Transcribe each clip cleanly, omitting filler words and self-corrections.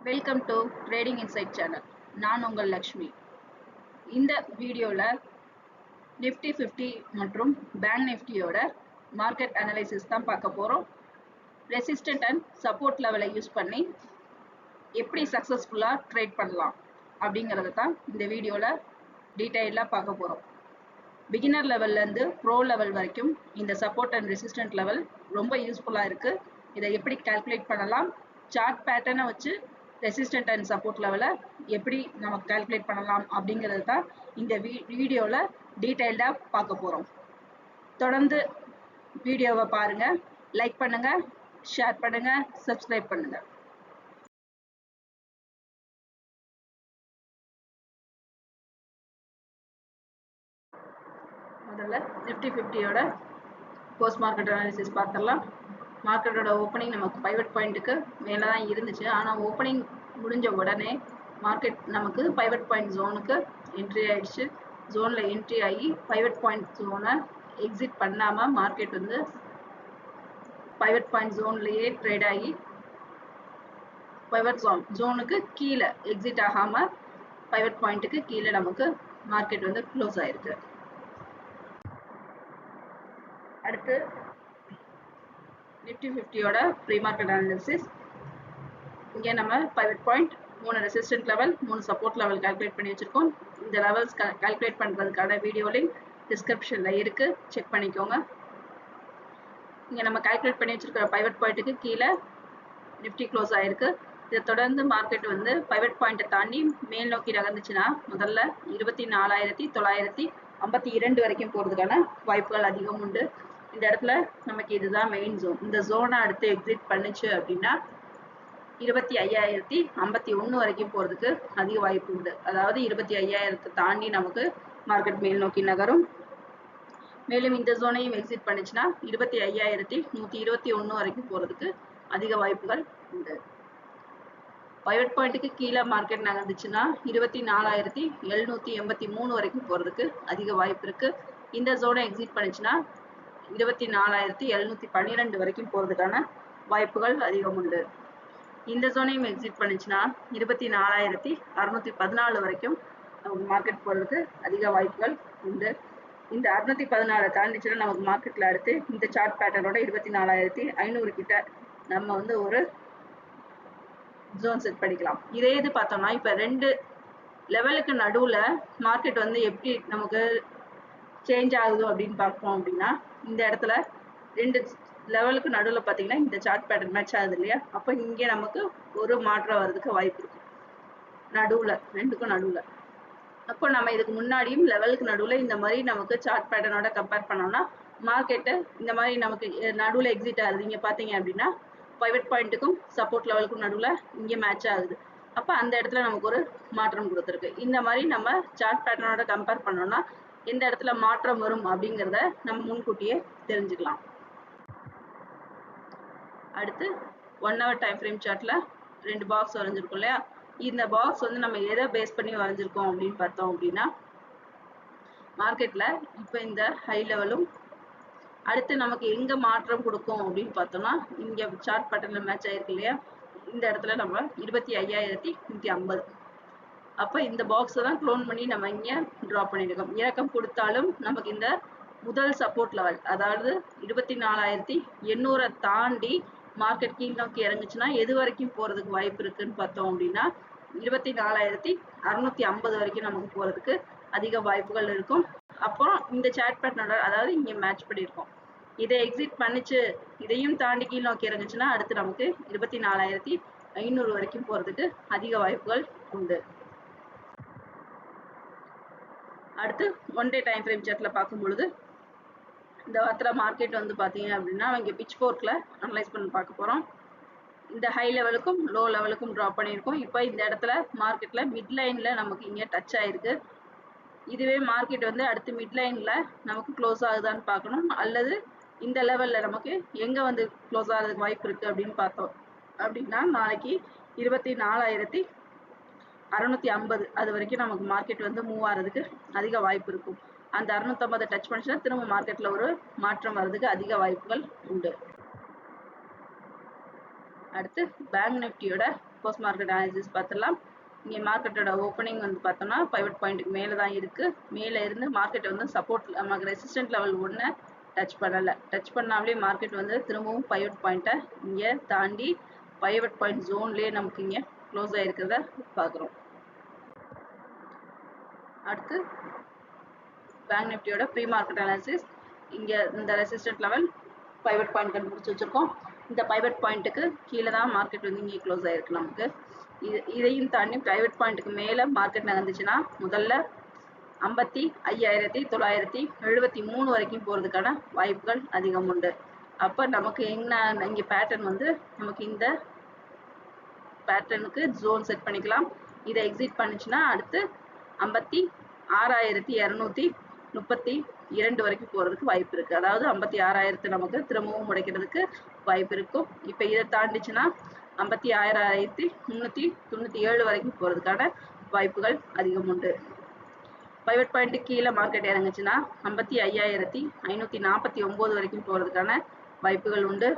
Welcome to trading inside channel. நான் உங்கள் லக்ஷ்மி. இந்த வீடியோவில் நிஃப்டி 50 மற்றும் பேங்க் நிஃப்டியோட மார்க்கெட் அனலைசிஸ் தான் பார்க்க போகிறோம். ரெசிஸ்டன்ட் அண்ட் சப்போர்ட் லெவலை யூஸ் பண்ணி எப்படி சக்ஸஸ்ஃபுல்லாக ட்ரேட் பண்ணலாம் அப்படிங்கிறத தான் இந்த வீடியோவில் டீட்டெயிலாக பார்க்க போகிறோம். பிகினர் லெவல்லேருந்து ப்ரோ லெவல் வரைக்கும் இந்த சப்போர்ட் அண்ட் ரெசிஸ்டன்ட் லெவல் ரொம்ப யூஸ்ஃபுல்லாக இருக்குது. இதை எப்படி கால்குலேட் பண்ணலாம், சார்ட் பேட்டர்னை வச்சு ரெசிஸ்டன்ட் அண்ட் சப்போர்ட் லெவலை எப்படி நம்ம கால்குலேட் பண்ணலாம் அப்படிங்கிறது தான் இந்த வீடியோவில் டீட்டெயில்டாக பார்க்க போகிறோம். தொடர்ந்து வீடியோவை பாருங்கள், லைக் பண்ணுங்கள், ஷேர் பண்ணுங்கள், சப்ஸ்கிரைப் பண்ணுங்கள். முதல்ல நிஃப்டி 50யோட போஸ்ட் மார்க்கெட் அனாலிசிஸ் பார்த்துடலாம். மார்க்கெட்டோட ஓப்பனிங் நமக்கு பைவட் பாயிண்ட்டுக்கு மேலே தான் இருந்துச்சு. ஆனால் ஓப்பனிங் முடிஞ்ச உடனே மார்க்கெட் நமக்கு பைவட் பாயிண்ட் ஜோனுக்கு என்ட்ரி ஆகிடுச்சு. ஜோனில் என்ட்ரி ஆகி பைவட் பாயிண்ட் ஜோனை எக்ஸிட் பண்ணாமல் மார்க்கெட் வந்து பைவட் பாயிண்ட் ஜோன்லேயே ட்ரேட் ஆகி பைவட் ஜோனுக்கு கீழே எக்ஸிட் ஆகாமல் பைவட் பாயிண்ட்டுக்கு கீழே நமக்கு மார்க்கெட் வந்து க்ளோஸ் ஆகிருக்கு. அடுத்து நிஃப்டி 50யோட ப்ரீ மார்க்கெட் அனாலிசிஸ். இங்கே நம்ம pivot point, 3 resistant level, 3 support level calculate பண்ணி வச்சுருக்கோம். இந்த லெவல்ஸ் கால்குலேட் பண்ணுறதுக்கான வீடியோ லிங்க் டிஸ்கிரிப்ஷனில் இருக்குது, செக் பண்ணிக்கோங்க. இங்கே நம்ம கால்குலேட் பண்ணி வச்சுருக்கிற பைவட் பாயிண்ட்டுக்கு கீழே நிஃப்டி க்ளோஸ் ஆகிருக்கு. இதை தொடர்ந்து மார்க்கெட் வந்து பைவட் பாயிண்ட்டை தாண்டி மேல் நோக்கி நகர்ந்துச்சுன்னா முதல்ல 24,952 வரைக்கும் போகிறதுக்கான வாய்ப்புகள் அதிகம் உண்டு. இந்த இடத்துல நமக்கு இதுதான் மெயின் ஜோன். இந்த ஜோனை அடுத்து எக்ஸிட் பண்ணுச்சு அப்படின்னா 25,051 வரைக்கும் போகிறதுக்கு அதிக வாய்ப்பு உண்டு. அதாவது 25,000 தாண்டி நமக்கு மார்க்கெட் மேல் நோக்கி நகரும். மேலும் இந்த ஜோனையும் எக்ஸிட் பண்ணுச்சுன்னா 25,121 வரைக்கும் போகிறதுக்கு அதிக வாய்ப்புகள் உண்டு. பைவட் பாயிண்ட்டுக்கு கீழே மார்க்கெட் நகர்ந்துச்சுன்னா 24,783 வரைக்கும் போகிறதுக்கு அதிக வாய்ப்பு இருக்குது. இந்த ஜோனை எக்ஸிட் பண்ணுச்சுன்னா 24,712 வரைக்கும் போகிறதுக்கான வாய்ப்புகள் அதிகம் உண்டு. இந்த ஜோனையும் எக்ஸிட் பண்ணுச்சுன்னா 24,614 வரைக்கும் நமக்கு மார்க்கெட் போகிறதுக்கு அதிக வாய்ப்புகள் உண்டு. இந்த 614 தாண்டிச்சுன்னா நமக்கு மார்க்கெட்டில் அடுத்து இந்த சார்ட் பேட்டர்னோட 24,500 கிட்ட நம்ம வந்து ஒரு ஜோன் செட் பண்ணிக்கலாம். இதே இது பார்த்தோம்னா இப்போ 2 லெவலுக்கு நடுவில் மார்க்கெட் வந்து எப்படி நமக்கு சேஞ்ச் ஆகுது அப்படின்னு பார்ப்போம். அப்படின்னா இந்த இடத்துல 2 லெவலுக்கு நடுவில் பார்த்தீங்கன்னா இந்த சார்ட் பேட்டர்ன் மேட்ச் ஆகுது இல்லையா? அப்போ இங்கே நமக்கு ஒரு மாற்றம் வர்றதுக்கு வாய்ப்பு இருக்கு, நடுவில் 2க்கும் நடுவில். அப்போ நம்ம இதுக்கு முன்னாடியும் லெவலுக்கு நடுவில் இந்த மாதிரி நமக்கு சார்ட் பேட்டர்னோட கம்பேர் பண்ணோம்னா மார்க்கெட்டு இந்த மாதிரி நமக்கு நடுவில் எக்ஸிட் ஆகுது. இங்கே பார்த்தீங்க அப்படின்னா பைவட் பாயிண்ட்டுக்கும் சப்போர்ட் லெவலுக்கும் நடுவில் இங்கே மேட்ச் ஆகுது. அப்போ அந்த இடத்துல நமக்கு ஒரு மாற்றம் கொடுத்துருக்கு. இந்த மாதிரி நம்ம சார்ட் பேட்டர்னோட கம்பேர் பண்ணோம்னா எந்த இடத்துல மாற்றம் வரும் அப்படிங்கிறத நம்ம முன்கூட்டியே தெரிஞ்சுக்கலாம். அடுத்து 1 hour டைம் ஃப்ரேம் சார்ட்டில் 2 பாக்ஸ் வரைஞ்சிருக்கோம் இல்லையா? இந்த பாக்ஸ் வந்து நம்ம எதை பேஸ் பண்ணி வரைஞ்சிருக்கோம் அப்படின்னு பார்த்தோம் அப்படின்னா மார்க்கெட்டில் இப்போ இந்த ஹை லெவலும் அடுத்து நமக்கு எங்கே மாற்றம் கொடுக்கும் அப்படின்னு பார்த்தோம்னா இங்கே சார்ட் பேட்டர்னில் மேட்ச் ஆகிருக்கு இல்லையா? இந்த இடத்துல நம்ம 25,150. அப்போ இந்த பாக்ஸை தான் க்ளோன் பண்ணி நம்ம இங்கே ட்ரா பண்ணியிருக்கோம். இறக்கம் கொடுத்தாலும் நமக்கு இந்த முதல் சப்போர்ட் லெவல், அதாவது 24,800 தாண்டி மார்க்கெட் கீழ் நோக்கி இறங்குச்சுன்னா எது வரைக்கும் போகிறதுக்கு வாய்ப்பு இருக்குன்னு பார்த்தோம் அப்படின்னா 24,650 வரைக்கும் நமக்கு போகிறதுக்கு அதிக வாய்ப்புகள் இருக்கும். அப்புறம் இந்த சார்ட் பேட்டர்னோட, அதாவது இங்கே மேட்ச் பண்ணியிருக்கோம், இதை எக்ஸிட் பண்ணிச்சு, இதையும் தாண்டி கீழ் நோக்கி இறங்குச்சுன்னா அடுத்து நமக்கு 24,500 வரைக்கும் போகிறதுக்கு அதிக வாய்ப்புகள் உண்டு. அடுத்து 1 day டைம் ஃப்ரேம் சார்ட்டில் பார்க்கும் பொழுது இந்த வாரத்தில் மார்க்கெட் வந்து பார்த்தீங்க அப்படின்னா இங்கே பிட்ச் ஃபோர்க்கில் அனலைஸ் பண்ணி பார்க்க போகிறோம். இந்த ஹை லெவலுக்கும் லோ லெவலுக்கும் ட்ராப் பண்ணியிருக்கோம். இப்போ இந்த இடத்துல மார்க்கெட்டில் மிட் லைனில் நமக்கு இங்கே டச் ஆகிருக்கு. இதுவே மார்க்கெட் வந்து அடுத்து மிட் லைனில் நமக்கு க்ளோஸ் ஆகுதான்னு பார்க்கணும், அல்லது இந்த லெவலில் நமக்கு எங்கே வந்து க்ளோஸ் ஆகிறதுக்கு வாய்ப்பு இருக்குது அப்படின்னு பார்த்தோம் அப்படின்னா நாளைக்கு 24,650 அது வரைக்கும் நமக்கு மார்க்கெட் வந்து மூவ் ஆகிறதுக்கு அதிக வாய்ப்பு இருக்கும். அந்த 650 டச் பண்ணிச்சுன்னா திரும்ப மார்க்கெட்டில் ஒரு மாற்றம் வர்றதுக்கு அதிக வாய்ப்புகள் உண்டு. அடுத்து பேங்க் நிஃப்டியோட போஸ்ட் மார்க்கெட் அனாலிசிஸ் பார்த்துடலாம். இங்கே மார்க்கெட்டோட ஓப்பனிங் வந்து பார்த்தோம்னா பைவட் பாயிண்ட்டுக்கு மேலே தான் இருக்குது. மேலே இருந்து மார்க்கெட் வந்து சப்போர்ட் நமக்கு ரெசிஸ்டன்ட் லெவல் 1 டச் பண்ணலை. டச் பண்ணாமலே மார்க்கெட் வந்து திரும்பவும் பைவட் பாயிண்ட்டை இங்கே தாண்டி பைவட் பாயிண்ட் ஜோன்லேயே நமக்கு இங்கே க்ளோஸ் ஆகிருக்கிறத பார்க்குறோம். அடுத்து பேங்க் நிஃப்டியோட ப்ரீ மார்க்கெட் அனாலிசிஸ். இங்கே இந்த ரெசிஸ்டன்ட் லெவல் பைவட் பாயிண்ட் கண்டுபிடிச்சி வச்சுருக்கோம். இந்த பைவட் பாயிண்ட்டுக்கு கீழே தான் மார்க்கெட் வந்து இங்கே க்ளோஸ் ஆகிருக்கு. நமக்கு இதையும் தாண்டி பைவட் பாயிண்ட்டுக்கு மேலே மார்க்கெட் நகர்ந்துச்சுன்னா முதல்ல 55,973 வரைக்கும் போகிறதுக்கான வாய்ப்புகள் அதிகம் உண்டு. அப்போ நமக்கு என்ன இங்கே பேட்டர்ன் வந்து நமக்கு இந்த பேட்டர்னுக்கு ஜோன் செட் பண்ணிக்கலாம். இதை எக்ஸிட் பண்ணிச்சுன்னா அடுத்து 56,232 வரைக்கும் போகிறதுக்கு வாய்ப்பு இருக்குது. அதாவது 56,000 நமக்கு திரும்பவும் உடைக்கிறதுக்கு வாய்ப்பு இருக்கும். இப்போ இதை தாண்டிச்சுன்னா 56,397 வரைக்கும் போகிறதுக்கான வாய்ப்புகள் அதிகம் உண்டு. பைவட் பாயிண்ட் கீழே மார்க்கெட் இறங்குச்சுன்னா 55,549 வரைக்கும் போகிறதுக்கான வாய்ப்புகள் உண்டு.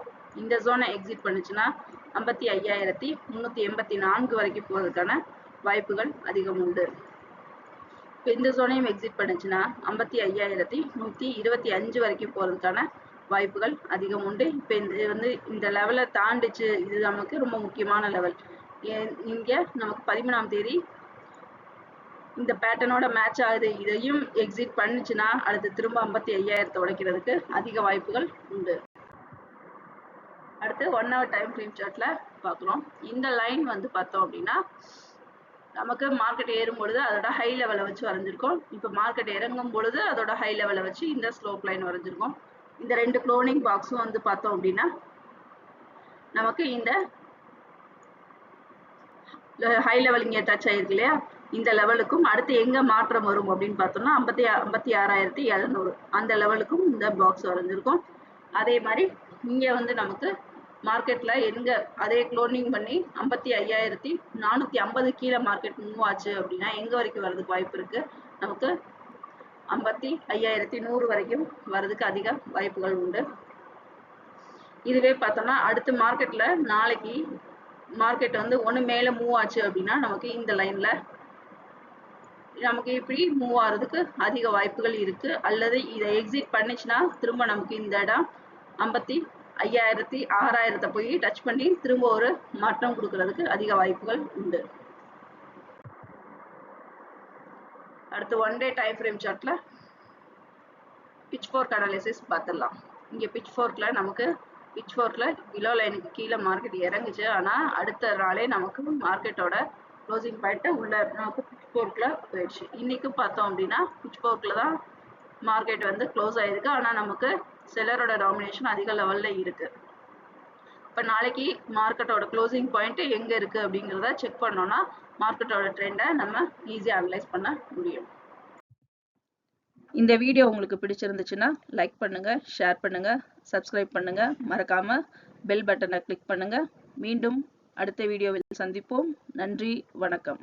இந்த ஜோனை எக்ஸிட் பண்ணுச்சுன்னா 55,384 வரைக்கும் போகிறதுக்கான வாய்ப்புகள் அதிகம் உண்டு. இப்போ இந்த ஜோனையும் எக்ஸிட் பண்ணுச்சுன்னா 55,125 வரைக்கும் போகிறதுக்கான வாய்ப்புகள் அதிகம் உண்டு. இப்போ இந்த லெவலை தாண்டிச்சு. இது நமக்கு ரொம்ப முக்கியமான லெவல். இங்கே நமக்கு 13ஆம் தேதி இந்த பேட்டர்னோட மேட்ச் ஆகுது. இதையும் எக்ஸிட் பண்ணுச்சுன்னா அடுத்து திரும்ப 55,000 உடைக்கிறதுக்கு அதிக வாய்ப்புகள் உண்டு. அடுத்து 1 hour டைம் ஃப்ரேம் சார்ட்ல பார்க்குறோம். இந்த லைன் வந்து பார்த்தோம் அப்படின்னா நமக்கு மார்க்கெட் ஏறும் பொழுது அதோட ஹை லெவலை வச்சு வரைஞ்சிருக்கோம். இப்போ மார்க்கெட் இறங்கும் பொழுது அதோட ஹை லெவலை வச்சு இந்த ஸ்லோப் லைன் வரைஞ்சிருக்கோம். இந்த ரெண்டு க்ளோனிங் பாக்ஸும் வந்து பார்த்தோம் அப்படின்னா நமக்கு இந்த ஹை லெவல் இங்கே டச் ஆயிருக்கு இல்லையா, இந்த லெவலுக்கும் அடுத்து எங்கே மாற்றம் வரும் அப்படின்னு பார்த்தோம்னா 56,700 அந்த லெவலுக்கும் இந்த பாக்ஸ் வரைஞ்சிருக்கும். அதே மாதிரி இங்கே வந்து நமக்கு மார்க்கெட்டில் எங்கே அதே க்ளோனிங் பண்ணி 55,450 கீழே மார்க்கெட் மூவ் ஆச்சு அப்படின்னா எங்கே வரைக்கும் வர்றதுக்கு வாய்ப்பு இருக்குது? நமக்கு 55,100 வரைக்கும் வர்றதுக்கு அதிக வாய்ப்புகள் உண்டு. இதுவே பார்த்தோம்னா அடுத்து மார்க்கெட்டில் நாளைக்கு மார்க்கெட் வந்து ஒன்று மேலே மூவ் ஆச்சு அப்படின்னா நமக்கு இந்த லைனில் நமக்கு இப்படி மூவ் ஆகிறதுக்கு அதிக வாய்ப்புகள் இருக்குது. அல்லது இதை எக்ஸிட் பண்ணிச்சுன்னா திரும்ப நமக்கு இந்த இடம் 55,000 போய் டச் பண்ணி திரும்ப ஒரு மாற்றம் கொடுக்கறதுக்கு அதிக வாய்ப்புகள் உண்டு. அடுத்து 1 day டைம் ஃப்ரேம் சார்ட்ல பிட்ச்ஃபோர்க் அனாலிசிஸ் பார்த்துடலாம். இங்கே பிட்ச்ஃபோர்க்கில் நமக்கு பிலோ லைனுக்கு கீழே மார்க்கெட் இறங்குச்சு. ஆனால் அடுத்த நாளே நமக்கு மார்க்கெட்டோட க்ளோசிங் பாயிண்ட்டை உள்ள நமக்கு பிட்ச்ஃபோர்க்கில் போயிடுச்சு. இன்றைக்கும் பார்த்தோம் அப்படின்னா பிட்ச்ஃபோர்க்கில் தான் மார்க்கெட் வந்து க்ளோஸ் ஆகிருக்கு. ஆனால் நமக்கு செல்லரோட டாமினேஷன் அதிக லெவலில் இருக்குது. இப்போ நாளைக்கு மார்க்கெட்டோட க்ளோசிங் பாயிண்ட்டு எங்கே இருக்குது அப்படிங்கிறத செக் பண்ணோன்னா மார்க்கெட்டோட ட்ரெண்டை நம்ம ஈஸியாக அனலைஸ் பண்ண முடியும். இந்த வீடியோ உங்களுக்கு பிடிச்சிருந்துச்சுன்னா லைக் பண்ணுங்கள், ஷேர் பண்ணுங்கள், சப்ஸ்கிரைப் பண்ணுங்கள், மறக்காமல் பெல் பட்டனை கிளிக் பண்ணுங்கள். மீண்டும் அடுத்த வீடியோவில் சந்திப்போம். நன்றி, வணக்கம்.